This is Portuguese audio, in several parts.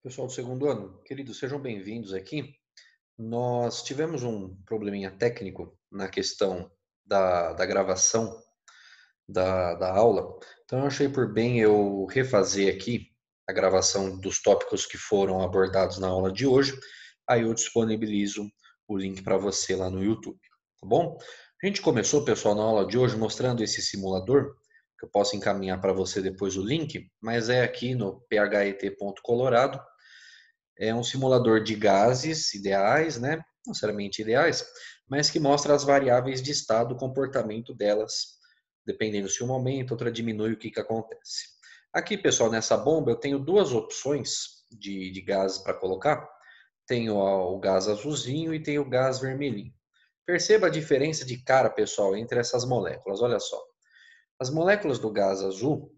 Pessoal do segundo ano, queridos, sejam bem-vindos aqui. Nós tivemos um probleminha técnico na questão da gravação da aula, então eu achei por bem eu refazer aqui a gravação dos tópicos que foram abordados na aula de hoje. Aí eu disponibilizo o link para você lá no YouTube, tá bom? A gente começou, pessoal, na aula de hoje mostrando esse simulador, que eu posso encaminhar para você depois o link, mas é aqui no phet.colorado. É um simulador de gases ideais, né? Não necessariamente ideais, mas que mostra as variáveis de estado, o comportamento delas, dependendo se uma aumenta, outra diminui, o que que acontece. Aqui, pessoal, nessa bomba eu tenho duas opções de gases para colocar. Tenho o gás azulzinho e tenho o gás vermelhinho. Perceba a diferença de cara, pessoal, entre essas moléculas. Olha só. As moléculas do gás azul,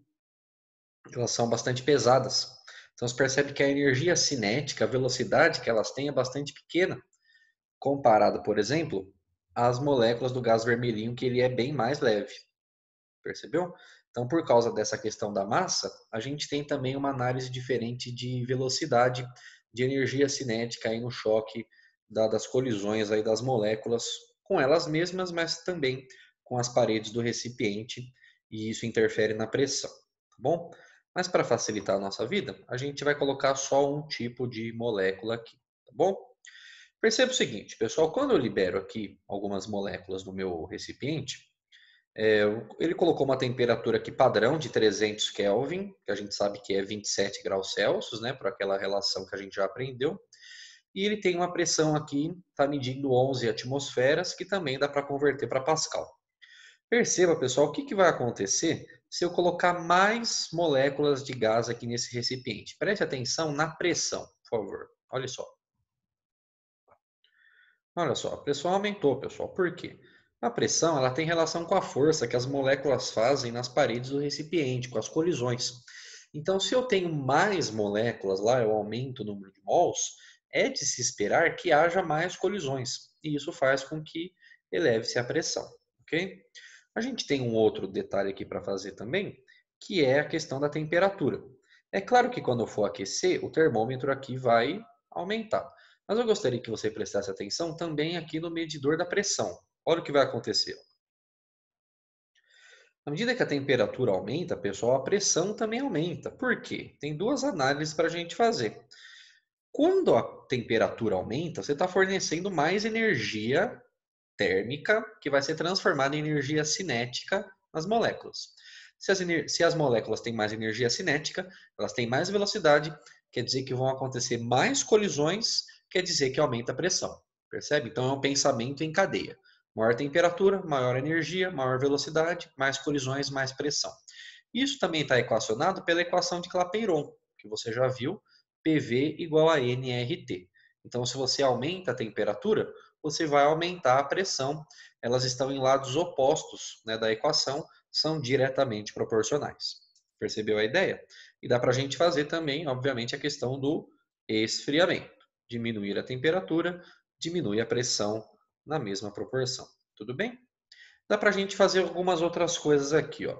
elas são bastante pesadas. Então você percebe que a energia cinética, a velocidade que elas têm é bastante pequena, comparada, por exemplo, às moléculas do gás vermelhinho, que ele é bem mais leve. Percebeu? Então, por causa dessa questão da massa, a gente tem também uma análise diferente de velocidade, de energia cinética aí no choque das colisões aí das moléculas com elas mesmas, mas também com as paredes do recipiente, e isso interfere na pressão, tá bom? Mas para facilitar a nossa vida, a gente vai colocar só um tipo de molécula aqui, tá bom? Perceba o seguinte, pessoal, quando eu libero aqui algumas moléculas no meu recipiente, ele colocou uma temperatura aqui padrão de 300 Kelvin, que a gente sabe que é 27 graus Celsius, né, por aquela relação que a gente já aprendeu. E ele tem uma pressão aqui, está medindo 11 atmosferas, que também dá para converter para Pascal. Perceba, pessoal, o que, que vai acontecer se eu colocar mais moléculas de gás aqui nesse recipiente. Preste atenção na pressão, por favor. Olha só. Olha só, a pressão aumentou, pessoal. Por quê? A pressão ela tem relação com a força que as moléculas fazem nas paredes do recipiente, com as colisões. Então, se eu tenho mais moléculas lá, eu aumento o número de mols, é de se esperar que haja mais colisões. E isso faz com que eleve-se a pressão, ok? A gente tem um outro detalhe aqui para fazer também, que é a questão da temperatura. É claro que quando eu for aquecer, o termômetro aqui vai aumentar. Mas eu gostaria que você prestasse atenção também aqui no medidor da pressão. Olha o que vai acontecer. À medida que a temperatura aumenta, pessoal, a pressão também aumenta. Por quê? Tem duas análises para a gente fazer. Quando a temperatura aumenta, você está fornecendo mais energia térmica, que vai ser transformada em energia cinética nas moléculas. Se as moléculas têm mais energia cinética, elas têm mais velocidade, quer dizer que vão acontecer mais colisões, quer dizer que aumenta a pressão. Percebe? Então é um pensamento em cadeia. Maior temperatura, maior energia, maior velocidade, mais colisões, mais pressão. Isso também está equacionado pela equação de Clapeyron, que você já viu, PV igual a nRT. Então, se você aumenta a temperatura, você vai aumentar a pressão. Elas estão em lados opostos, né, da equação, são diretamente proporcionais. Percebeu a ideia? E dá para a gente fazer também, obviamente, a questão do esfriamento. Diminuir a temperatura, diminui a pressão na mesma proporção. Tudo bem? Dá para a gente fazer algumas outras coisas aqui, ó.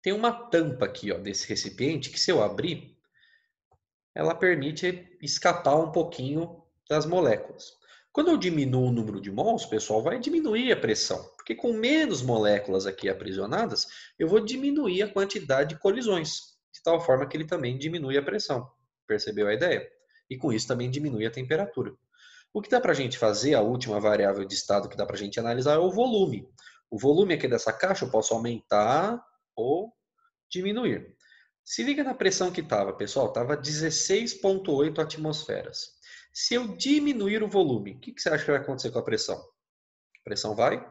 Tem uma tampa aqui, ó, desse recipiente que, se eu abrir, ela permite escapar um pouquinho das moléculas. Quando eu diminuo o número de mols, pessoal, vai diminuir a pressão, porque com menos moléculas aqui aprisionadas, eu vou diminuir a quantidade de colisões, de tal forma que ele também diminui a pressão. Percebeu a ideia? E com isso também diminui a temperatura. O que dá para a gente fazer, a última variável de estado que dá para a gente analisar é o volume. O volume aqui dessa caixa eu posso aumentar ou diminuir. Se liga na pressão que estava, pessoal, estava 16,8 atmosferas. Se eu diminuir o volume, o que você acha que vai acontecer com a pressão? A pressão vai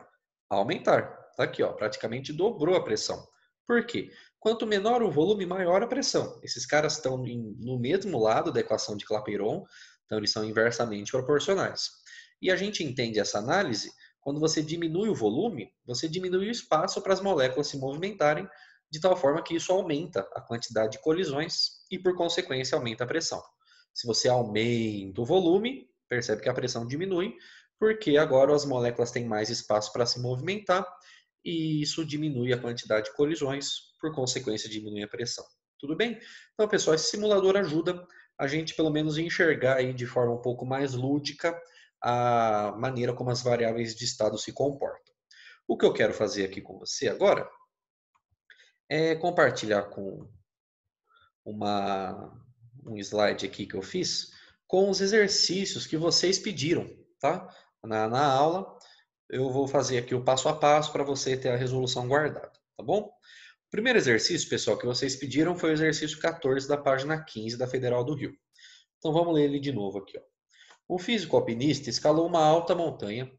aumentar. Está aqui, ó, praticamente dobrou a pressão. Por quê? Quanto menor o volume, maior a pressão. Esses caras estão no mesmo lado da equação de Clapeyron, então eles são inversamente proporcionais. E a gente entende essa análise quando você diminui o volume, você diminui o espaço para as moléculas se movimentarem, de tal forma que isso aumenta a quantidade de colisões e, por consequência, aumenta a pressão. Se você aumenta o volume, percebe que a pressão diminui, porque agora as moléculas têm mais espaço para se movimentar e isso diminui a quantidade de colisões, por consequência, diminui a pressão. Tudo bem? Então, pessoal, esse simulador ajuda a gente pelo menos enxergar aí de forma um pouco mais lúdica a maneira como as variáveis de estado se comportam. O que eu quero fazer aqui com você agora é compartilhar com um slide aqui que eu fiz com os exercícios que vocês pediram, tá? Na aula, eu vou fazer aqui o passo a passo para você ter a resolução guardada, tá bom? O primeiro exercício, pessoal, que vocês pediram foi o exercício 14 da página 15 da Federal do Rio. Então vamos ler ele de novo aqui, ó. Um físico alpinista escalou uma alta montanha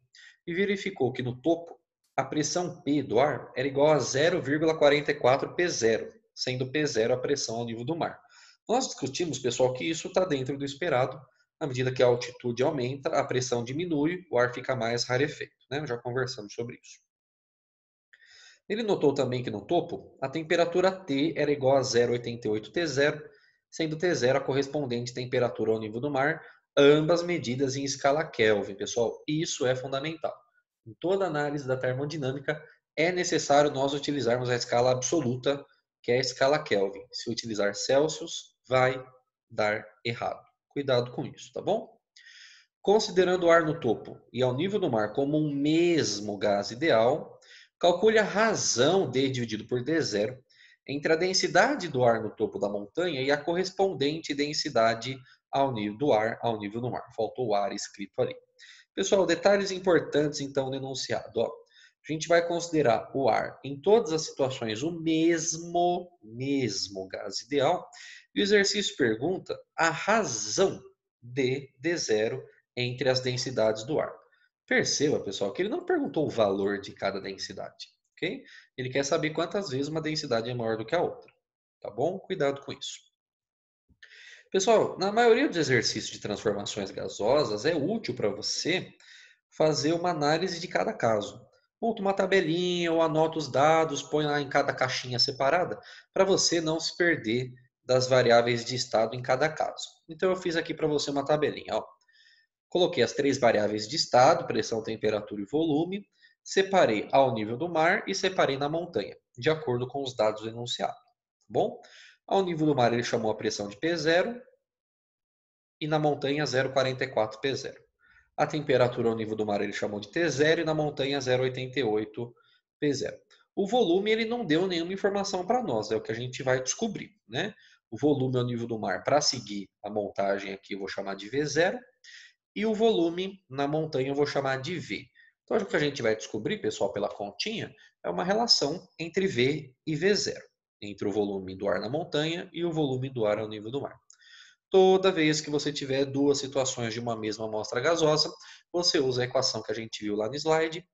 e verificou que no topo a pressão P do ar era igual a 0,44 P0, sendo P0 a pressão ao nível do mar. Nós discutimos, pessoal, que isso está dentro do esperado. À medida que a altitude aumenta, a pressão diminui, o ar fica mais rarefeito, né? Já conversamos sobre isso. Ele notou também que no topo, a temperatura T era igual a 0,88 T0, sendo T0 a correspondente temperatura ao nível do mar, ambas medidas em escala Kelvin, pessoal. Isso é fundamental. Em toda análise da termodinâmica, é necessário nós utilizarmos a escala absoluta, que é a escala Kelvin. Se utilizar Celsius, vai dar errado. Cuidado com isso, tá bom? Considerando o ar no topo e ao nível do mar como um mesmo gás ideal, calcule a razão D dividido por D0 entre a densidade do ar no topo da montanha e a correspondente densidade ao nível do ar ao nível do mar. Faltou o ar escrito ali. Pessoal, detalhes importantes então no enunciado. Ó. A gente vai considerar o ar em todas as situações o mesmo gás ideal. E o exercício pergunta a razão de D0 entre as densidades do ar. Perceba, pessoal, que ele não perguntou o valor de cada densidade, ok? Ele quer saber quantas vezes uma densidade é maior do que a outra, tá bom? Cuidado com isso. Pessoal, na maioria dos exercícios de transformações gasosas, é útil para você fazer uma análise de cada caso. Monta uma tabelinha ou anota os dados, põe lá em cada caixinha separada, para você não se perder das variáveis de estado em cada caso. Então eu fiz aqui para você uma tabelinha. Ó. Coloquei as três variáveis de estado, pressão, temperatura e volume, separei ao nível do mar e separei na montanha, de acordo com os dados do enunciado. Tá bom? Ao nível do mar ele chamou a pressão de P0 e na montanha 0,44 P0. A temperatura ao nível do mar ele chamou de T0 e na montanha 0,88 P0. O volume ele não deu nenhuma informação para nós, é o que a gente vai descobrir, né? O volume ao nível do mar, para seguir a montagem aqui, eu vou chamar de V0, e o volume na montanha eu vou chamar de V. Então, o que a gente vai descobrir, pessoal, pela continha, é uma relação entre V e V0, entre o volume do ar na montanha e o volume do ar ao nível do mar. Toda vez que você tiver duas situações de uma mesma amostra gasosa, você usa a equação que a gente viu lá no slide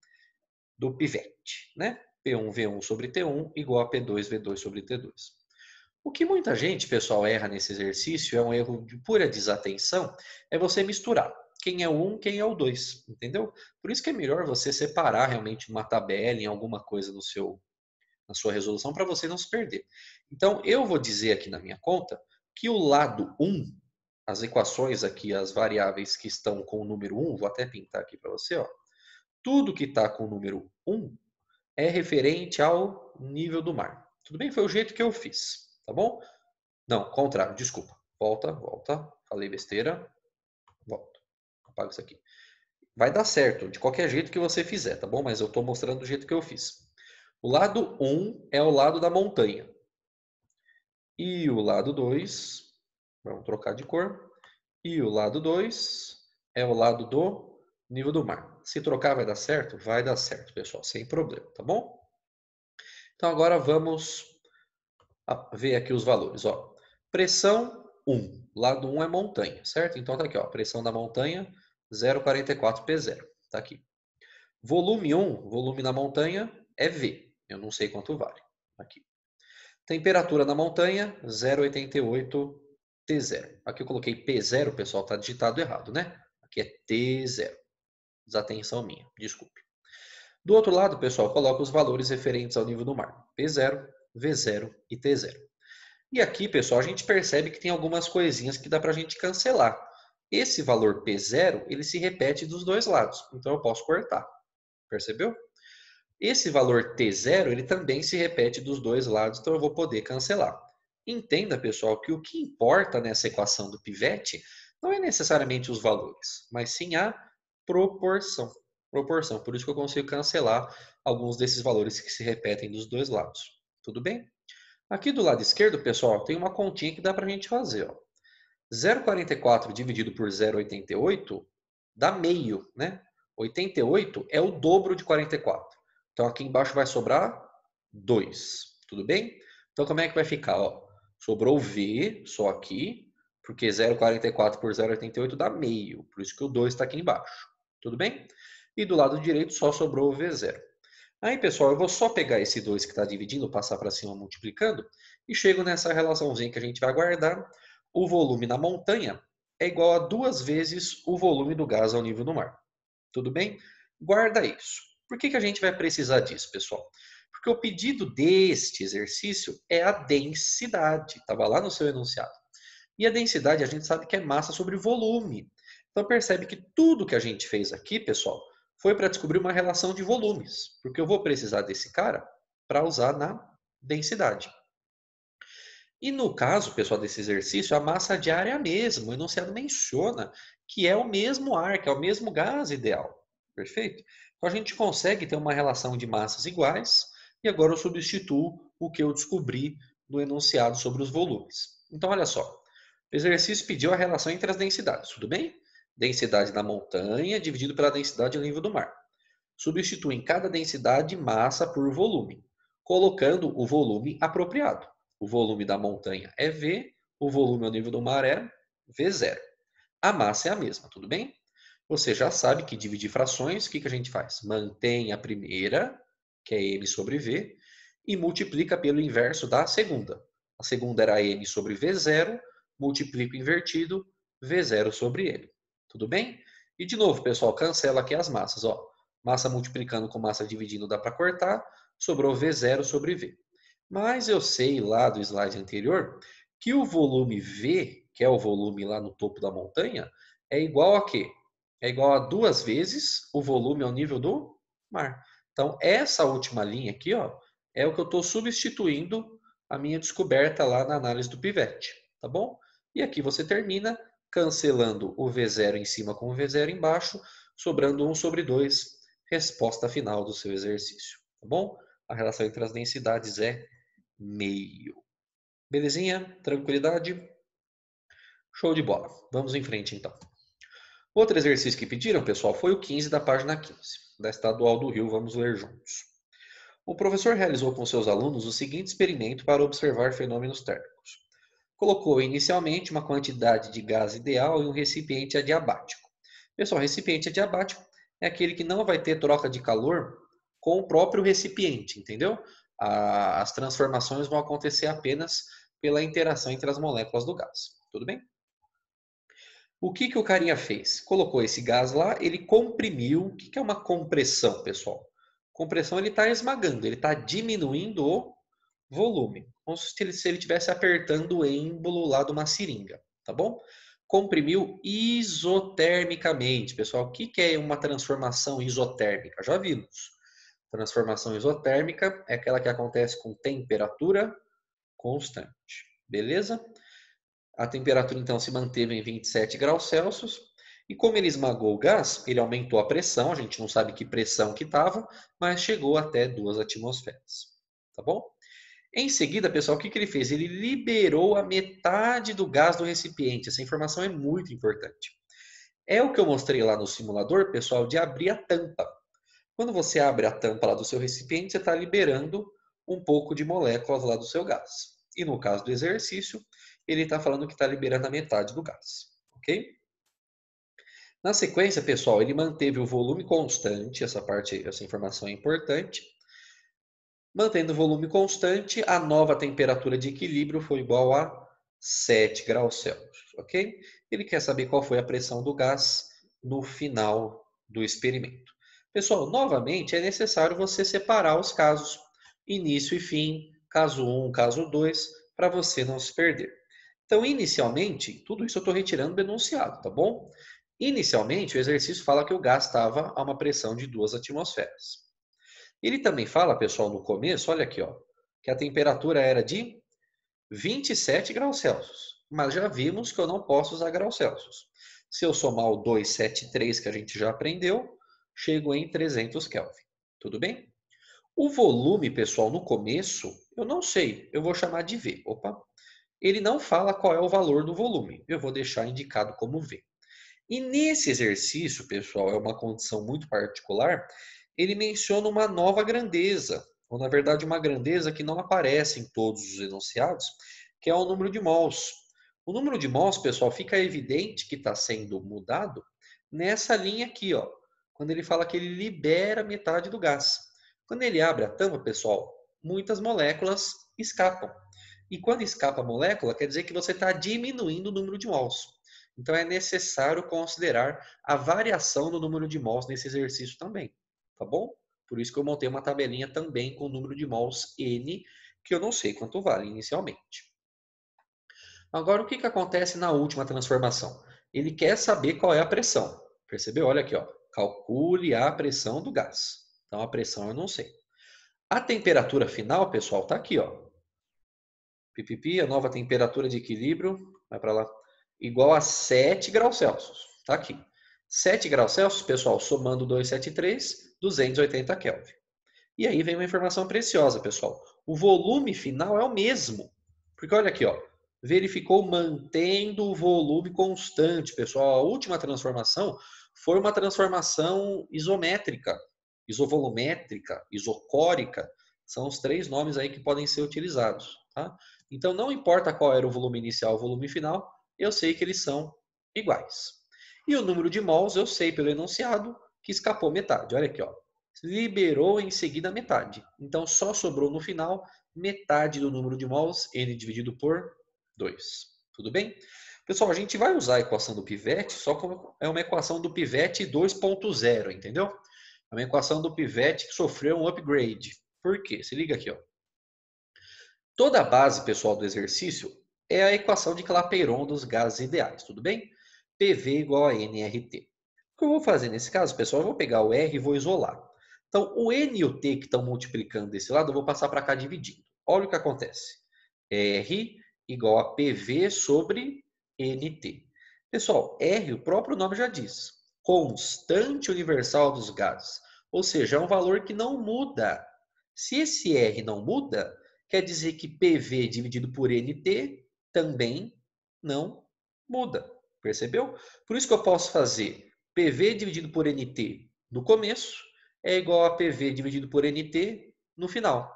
do pivete, né? P1V1 sobre T1 igual a P2V2 sobre T2. O que muita gente, pessoal, erra nesse exercício, é um erro de pura desatenção, é você misturar quem é o 1, quem é o 2, entendeu? Por isso que é melhor você separar realmente uma tabela em alguma coisa na sua resolução para você não se perder. Então, eu vou dizer aqui na minha conta que o lado 1, as equações aqui, as variáveis que estão com o número 1, vou até pintar aqui para você, ó. Tudo que está com o número 1 é referente ao nível do mar. Tudo bem? Foi o jeito que eu fiz, tá bom? Não, contrário, desculpa. Volta, volta. Falei besteira. Volta. Apaga isso aqui. Vai dar certo, de qualquer jeito que você fizer, tá bom? Mas eu estou mostrando do jeito que eu fiz. O lado 1 é o lado da montanha. E o lado 2, vamos trocar de cor. E o lado 2 é o lado do nível do mar. Se trocar vai dar certo? Vai dar certo, pessoal, sem problema, tá bom? Então agora vamos ver aqui os valores. Ó. Pressão 1. Lado 1 é montanha, certo? Então tá aqui, ó. Pressão da montanha 0,44 P0. Tá aqui. Volume 1, volume na montanha é V. Eu não sei quanto vale. Aqui. Temperatura na montanha 0,88 T0. Aqui eu coloquei P0, pessoal, tá digitado errado, né? Aqui é T0. Desatenção minha, desculpe. Do outro lado, pessoal, coloca os valores referentes ao nível do mar. P0, V0 e T0. E aqui, pessoal, a gente percebe que tem algumas coisinhas que dá para a gente cancelar. Esse valor P0, ele se repete dos dois lados, então eu posso cortar. Percebeu? Esse valor T0, ele também se repete dos dois lados, então eu vou poder cancelar. Entenda, pessoal, que o que importa nessa equação do pivete não é necessariamente os valores, mas sim a proporção. Proporção. Por isso que eu consigo cancelar alguns desses valores que se repetem dos dois lados. Tudo bem? Aqui do lado esquerdo, pessoal, tem uma continha que dá para a gente fazer. Ó. 0,44 dividido por 0,88 dá meio, né? 88 é o dobro de 44. Então aqui embaixo vai sobrar 2. Tudo bem? Então como é que vai ficar? Ó, sobrou V só aqui, porque 0,44 por 0,88 dá meio. Por isso que o 2 está aqui embaixo. Tudo bem? E do lado direito só sobrou o V0. Aí, pessoal, eu vou só pegar esse 2 que está dividindo, passar para cima multiplicando, e chego nessa relaçãozinha que a gente vai guardar. O volume na montanha é igual a 2 vezes o volume do gás ao nível do mar. Tudo bem? Guarda isso. Por que a gente vai precisar disso, pessoal? Porque o pedido deste exercício é a densidade. Estava lá no seu enunciado. E a densidade a gente sabe que é massa sobre volume. Então percebe que tudo que a gente fez aqui, pessoal, foi para descobrir uma relação de volumes. Porque eu vou precisar desse cara para usar na densidade. E no caso, pessoal, desse exercício, a massa diária é a mesma. O enunciado menciona que é o mesmo ar, que é o mesmo gás ideal. Perfeito? Então a gente consegue ter uma relação de massas iguais e agora eu substituo o que eu descobri no enunciado sobre os volumes. Então olha só, o exercício pediu a relação entre as densidades, tudo bem? Densidade da montanha dividido pela densidade do nível do mar. Substitui em cada densidade massa por volume, colocando o volume apropriado. O volume da montanha é V, o volume ao nível do mar é V0. A massa é a mesma, tudo bem? Você já sabe que dividir frações, o que a gente faz? Mantém a primeira, que é M sobre V, e multiplica pelo inverso da segunda. A segunda era M sobre V0, multiplico invertido, V0 sobre M. Tudo bem? E de novo, pessoal, cancela aqui as massas. Ó. Massa multiplicando com massa dividindo dá para cortar, sobrou V0 sobre V. Mas eu sei lá do slide anterior que o volume V, que é o volume lá no topo da montanha, é igual a quê? É igual a 2 vezes o volume ao nível do mar. Então, essa última linha aqui, ó, é o que eu estou substituindo a minha descoberta lá na análise do pivete, tá bom? E aqui você termina cancelando o V0 em cima com o V0 embaixo, sobrando 1 sobre 2, resposta final do seu exercício, tá bom? A relação entre as densidades é meio. Belezinha? Tranquilidade? Show de bola. Vamos em frente então. Outro exercício que pediram, pessoal, foi o 15 da página 15, da Estadual do Rio. Vamos ler juntos. O professor realizou com seus alunos o seguinte experimento para observar fenômenos térmicos. Colocou inicialmente uma quantidade de gás ideal em um recipiente adiabático. Pessoal, recipiente adiabático é aquele que não vai ter troca de calor com o próprio recipiente, entendeu? As transformações vão acontecer apenas pela interação entre as moléculas do gás. Tudo bem? O que o carinha fez? Colocou esse gás lá, ele comprimiu. O que é uma compressão, pessoal? Compressão, ele está esmagando, ele está diminuindo o volume. Como se ele estivesse apertando o êmbolo lá de uma seringa, tá bom? Comprimiu isotermicamente. Pessoal, o que é uma transformação isotérmica? Já vimos. Transformação isotérmica é aquela que acontece com temperatura constante. Beleza? A temperatura então se manteve em 27 graus Celsius. E como ele esmagou o gás, ele aumentou a pressão. A gente não sabe que pressão que estava, mas chegou até 2 atmosferas. Tá bom? Em seguida, pessoal, o que ele fez? Ele liberou a metade do gás do recipiente. Essa informação é muito importante. É o que eu mostrei lá no simulador, pessoal, de abrir a tampa. Quando você abre a tampa lá do seu recipiente, você está liberando um pouco de moléculas lá do seu gás. E no caso do exercício, ele está falando que está liberando a metade do gás. Ok? Na sequência, pessoal, ele manteve o volume constante. Essa informação é importante. Mantendo o volume constante, a nova temperatura de equilíbrio foi igual a 7 graus Celsius, ok? Ele quer saber qual foi a pressão do gás no final do experimento. Pessoal, novamente é necessário você separar os casos, início e fim, caso 1, caso 2, para você não se perder. Então, inicialmente, tudo isso eu estou retirando do enunciado, tá bom? Inicialmente, o exercício fala que o gás estava a uma pressão de 2 atmosferas. Ele também fala, pessoal, no começo, olha aqui, ó, que a temperatura era de 27 graus Celsius. Mas já vimos que eu não posso usar graus Celsius. Se eu somar o 273 que a gente já aprendeu, chego em 300 Kelvin. Tudo bem? O volume, pessoal, no começo, eu não sei. Eu vou chamar de V. Opa! Ele não fala qual é o valor do volume. Eu vou deixar indicado como V. E nesse exercício, pessoal, é uma condição muito particular, ele menciona uma nova grandeza, ou na verdade uma grandeza que não aparece em todos os enunciados, que é o número de mols. O número de mols, pessoal, fica evidente que está sendo mudado nessa linha aqui, ó, quando ele fala que ele libera metade do gás. Quando ele abre a tampa, pessoal, muitas moléculas escapam. E quando escapa a molécula, quer dizer que você está diminuindo o número de mols. Então é necessário considerar a variação do número de mols nesse exercício também, tá bom? Por isso que eu montei uma tabelinha também com o número de mols N, que eu não sei quanto vale inicialmente. Agora, o que acontece na última transformação? Ele quer saber qual é a pressão. Percebeu? Olha aqui, ó. Calcule a pressão do gás. Então, a pressão eu não sei. A temperatura final, pessoal, está aqui, ó. Pipipi, a nova temperatura de equilíbrio, vai para lá, igual a 7 graus Celsius. Está aqui. 7 graus Celsius, pessoal, somando 273, 280 Kelvin. E aí vem uma informação preciosa, pessoal. O volume final é o mesmo. Porque olha aqui, ó, verificou mantendo o volume constante, pessoal. A última transformação foi uma transformação isométrica, isovolumétrica, isocórica. São os três nomes aí que podem ser utilizados, tá? Então não importa qual era o volume inicial ou o volume final, eu sei que eles são iguais. E o número de mols eu sei pelo enunciado que escapou metade. Olha aqui, ó. Liberou em seguida metade. Então só sobrou no final metade do número de mols, N dividido por 2. Tudo bem? Pessoal, a gente vai usar a equação do pivete, só que é uma equação do pivete 2.0, entendeu? É uma equação do pivete que sofreu um upgrade. Por quê? Se liga aqui, ó. Toda a base, pessoal, do exercício é a equação de Clapeyron dos gases ideais, tudo bem? PV igual a nRT. O que eu vou fazer nesse caso, pessoal, eu vou pegar o R e vou isolar. Então, o N e o T que estão multiplicando desse lado, eu vou passar para cá dividindo. Olha o que acontece. R igual a PV sobre NT. Pessoal, R, o próprio nome já diz. Constante universal dos gases. Ou seja, é um valor que não muda. Se esse R não muda, quer dizer que PV dividido por NT também não muda. Percebeu? Por isso que eu posso fazer PV dividido por NT no começo é igual a PV dividido por NT no final.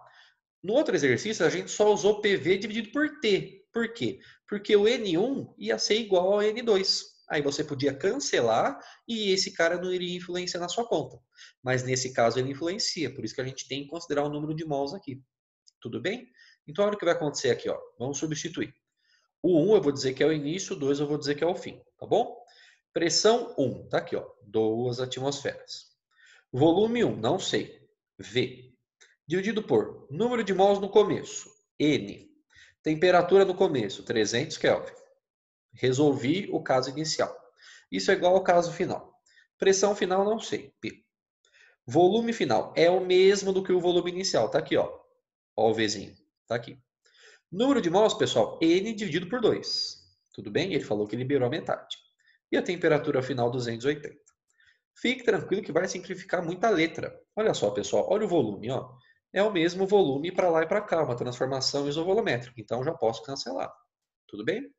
No outro exercício, a gente só usou PV dividido por T. Por quê? Porque o N1 ia ser igual ao N2. Aí você podia cancelar e esse cara não iria influenciar na sua conta. Mas nesse caso ele influencia, por isso que a gente tem que considerar o número de mols aqui. Tudo bem? Então olha o que vai acontecer aqui, ó. Vamos substituir. O 1 eu vou dizer que é o início, o 2 eu vou dizer que é o fim, tá bom? Pressão 1, tá aqui, ó, 2 atmosferas. Volume 1, não sei, V. Dividido por número de mols no começo, N. Temperatura no começo, 300 Kelvin. Resolvi o caso inicial. Isso é igual ao caso final. Pressão final, não sei, P. Volume final é o mesmo do que o volume inicial, tá aqui, ó. Ó o Vzinho, tá aqui. Número de mols, pessoal, N dividido por 2. Tudo bem? Ele falou que liberou a metade. E a temperatura final, 280. Fique tranquilo que vai simplificar muita letra. Olha só, pessoal, olha o volume, ó. É o mesmo volume para lá e para cá, uma transformação isovolumétrica. Então já posso cancelar. Tudo bem? O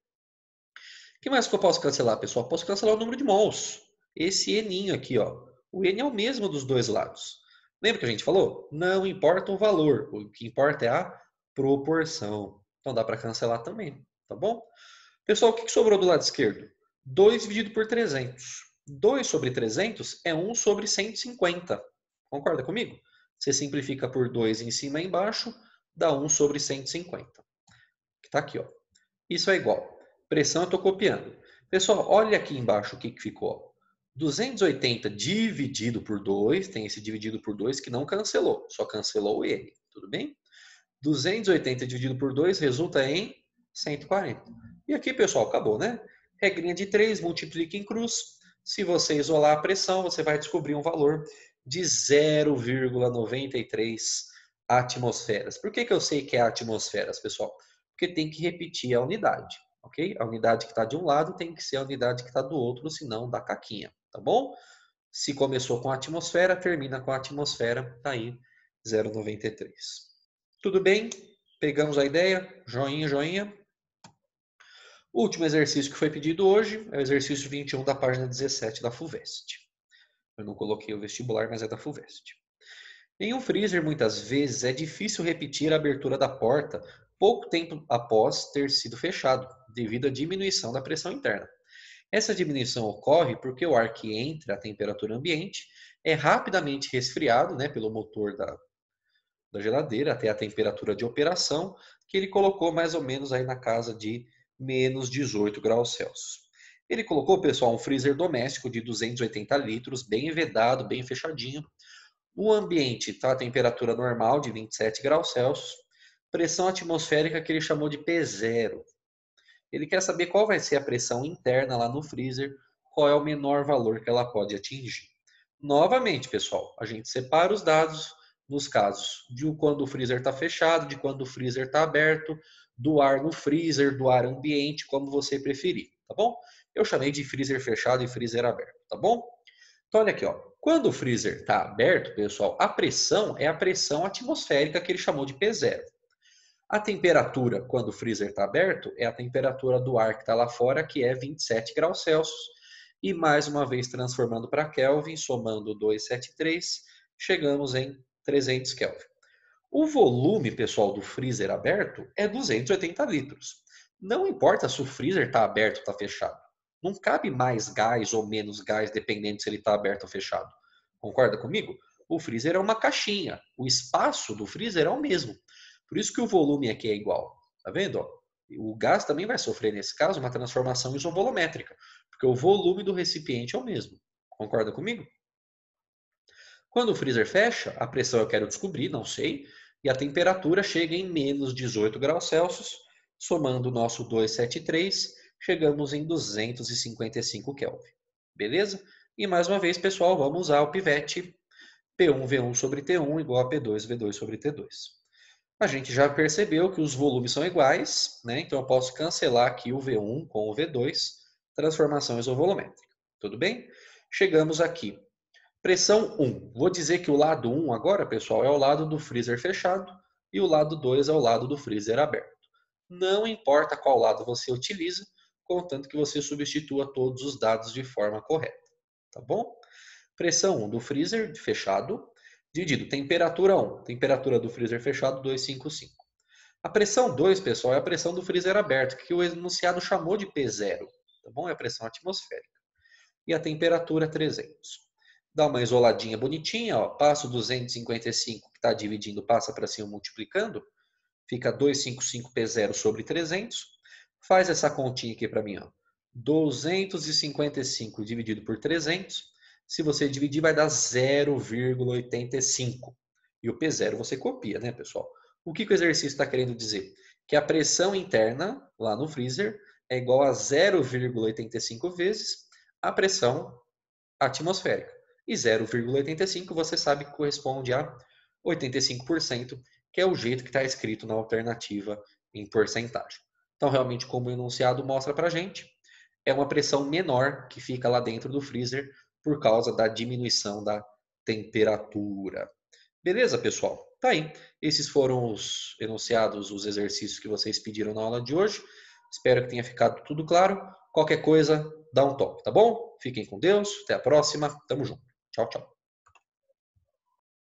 que mais que eu posso cancelar, pessoal? Posso cancelar o número de mols. Esse N aqui, ó. O N é o mesmo dos dois lados. Lembra que a gente falou? Não importa o valor, o que importa é a proporção. Então dá para cancelar também, tá bom? Pessoal, o que sobrou do lado esquerdo? 2 dividido por 300. 2 sobre 300 é 1 sobre 150. Concorda comigo? Você simplifica por 2 em cima e embaixo, dá 1 sobre 150. Que está aqui, ó. Isso é igual. Pressão eu estou copiando. Pessoal, olha aqui embaixo o que ficou. 280 dividido por 2, tem esse dividido por 2 que não cancelou, só cancelou o N, tudo bem? 280 dividido por 2 resulta em 140. E aqui, pessoal, acabou, né? Regrinha de 3, multiplica em cruz. Se você isolar a pressão, você vai descobrir um valor de 0,93 atmosferas. Por que eu sei que é atmosferas, pessoal? porque tem que repetir a unidade, ok? A unidade que está de um lado tem que ser a unidade que está do outro, senão dá caquinha, tá bom? Se começou com a atmosfera, termina com a atmosfera, tá aí 0,93. Tudo bem? Pegamos a ideia? Joinha, joinha. O último exercício que foi pedido hoje é o exercício 21 da página 17 da FUVEST. Eu não coloquei o vestibular, mas é da FUVEST. Em um freezer, muitas vezes, é difícil repetir a abertura da porta pouco tempo após ter sido fechado, devido à diminuição da pressão interna. Essa diminuição ocorre porque o ar que entra à temperatura ambiente é rapidamente resfriado, né, pelo motor da geladeira até a temperatura de operação, que ele colocou mais ou menos aí na casa de menos 18 graus Celsius. Ele colocou, pessoal, um freezer doméstico de 280 litros, bem vedado, bem fechadinho. O ambiente está a temperatura normal de 27 graus Celsius, pressão atmosférica que ele chamou de P0. Ele quer saber qual vai ser a pressão interna lá no freezer, qual é o menor valor que ela pode atingir. Novamente, pessoal, a gente separa os dados nos casos de quando o freezer está fechado, de quando o freezer está aberto, do ar no freezer, do ar ambiente, como você preferir, tá bom? Eu chamei de freezer fechado e freezer aberto, tá bom? Então, olha aqui, ó. Quando o freezer está aberto, pessoal, a pressão é a pressão atmosférica que ele chamou de P0. A temperatura, quando o freezer está aberto, é a temperatura do ar que está lá fora, que é 27 graus Celsius. E mais uma vez transformando para Kelvin, somando 273, chegamos em 300 Kelvin. O volume, pessoal, do freezer aberto é 280 litros. Não importa se o freezer está aberto ou está fechado. Não cabe mais gás ou menos gás, dependendo se ele está aberto ou fechado. Concorda comigo? O freezer é uma caixinha. O espaço do freezer é o mesmo. Por isso que o volume aqui é igual. Tá vendo? Ó? O gás também vai sofrer, nesse caso, uma transformação isovolumétrica, porque o volume do recipiente é o mesmo. Concorda comigo? Quando o freezer fecha, a pressão eu quero descobrir, não sei, e a temperatura chega em menos 18 graus Celsius, somando o nosso 273, chegamos em 255 Kelvin. Beleza? E mais uma vez, pessoal, vamos usar o pivete P1V1 sobre T1 igual a P2V2 sobre T2. A gente já percebeu que os volumes são iguais, né? Então eu posso cancelar aqui o V1 com o V2, transformação isovolumétrica. Tudo bem? Chegamos aqui. Pressão 1. Vou dizer que o lado 1 agora, pessoal, é o lado do freezer fechado e o lado 2 é o lado do freezer aberto. Não importa qual lado você utiliza, contanto que você substitua todos os dados de forma correta. Tá bom? Pressão 1 do freezer fechado, dividido temperatura 1, temperatura do freezer fechado 255. A pressão 2, pessoal, é a pressão do freezer aberto, que o enunciado chamou de P0, tá bom? É a pressão atmosférica. E a temperatura 300. Dá uma isoladinha bonitinha, ó, passa o 255 que está dividindo, passa para cima multiplicando, fica 255P0 sobre 300. Faz essa continha aqui para mim, ó. 255 dividido por 300. Se você dividir, vai dar 0,85. E o P0 você copia, né, pessoal? O que o exercício está querendo dizer? Que a pressão interna, lá no freezer, é igual a 0,85 vezes a pressão atmosférica. E 0,85 você sabe que corresponde a 85%, que é o jeito que está escrito na alternativa em porcentagem. Então, realmente, como o enunciado mostra para a gente, é uma pressão menor que fica lá dentro do freezer por causa da diminuição da temperatura. Beleza, pessoal? Tá aí. Esses foram os enunciados, os exercícios que vocês pediram na aula de hoje. Espero que tenha ficado tudo claro. Qualquer coisa, dá um toque, tá bom? Fiquem com Deus. Até a próxima. Tamo junto. Tchau, tchau.